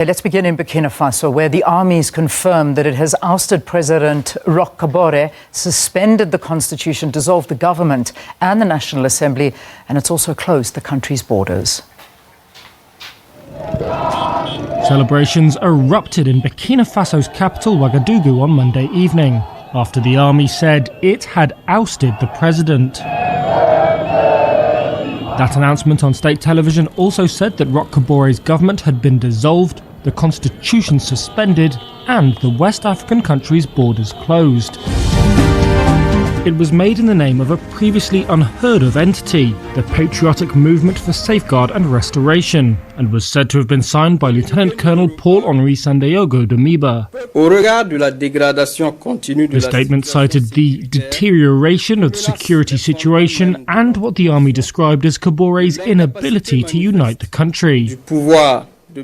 Let's begin in Burkina Faso, where the army's confirmed that it has ousted President Roch Kabore, suspended the constitution, dissolved the government and the National Assembly, and it's also closed the country's borders. Celebrations erupted in Burkina Faso's capital, Ouagadougou, on Monday evening, after the army said it had ousted the president. That announcement on state television also said that Roch Kabore's government had been dissolved, the constitution suspended, and the West African country's borders closed. It was made in the name of a previously unheard of entity, the Patriotic Movement for Safeguard and Restoration, and was said to have been signed by Lieutenant Colonel Paul-Henri Sandaogo de Miba. The statement cited the deterioration of the security situation and what the army described as Kabore's inability to unite the country.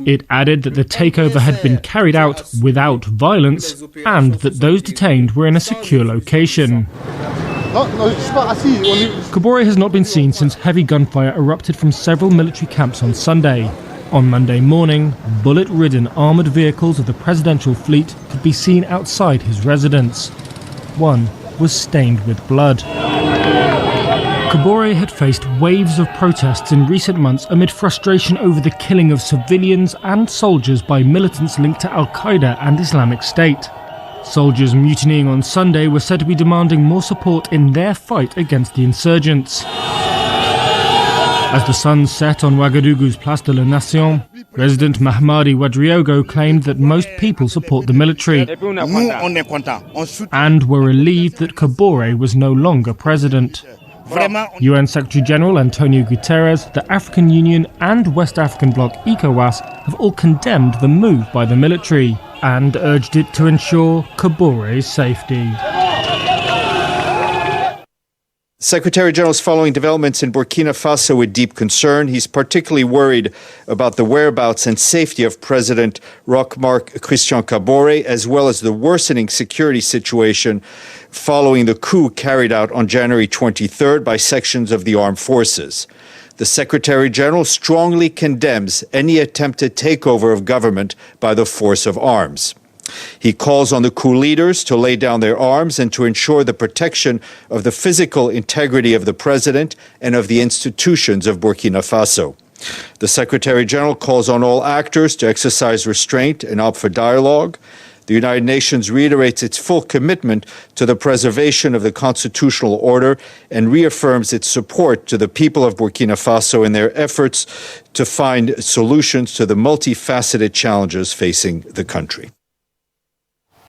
It added that the takeover had been carried out without violence and that those detained were in a secure location. Kabore has not been seen since heavy gunfire erupted from several military camps on Sunday. On Monday morning, bullet-ridden armoured vehicles of the presidential fleet could be seen outside his residence. One was stained with blood. Kabore had faced waves of protests in recent months amid frustration over the killing of civilians and soldiers by militants linked to Al-Qaeda and Islamic State. Soldiers mutinying on Sunday were said to be demanding more support in their fight against the insurgents. As the sun set on Ouagadougou's Place de la Nation, President Mahamadou Ouedraogo claimed that most people support the military and were relieved that Kabore was no longer president. UN Secretary-General Antonio Guterres, the African Union and West African bloc ECOWAS have all condemned the move by the military and urged it to ensure Kabore's safety. Secretary-General is following developments in Burkina Faso with deep concern. He's particularly worried about the whereabouts and safety of President Roch Kabore, as well as the worsening security situation following the coup carried out on January 23rd by sections of the armed forces. The Secretary-General strongly condemns any attempted takeover of government by the force of arms. He calls on the coup leaders to lay down their arms and to ensure the protection of the physical integrity of the president and of the institutions of Burkina Faso. The Secretary-General calls on all actors to exercise restraint and opt for dialogue. The United Nations reiterates its full commitment to the preservation of the constitutional order and reaffirms its support to the people of Burkina Faso in their efforts to find solutions to the multifaceted challenges facing the country.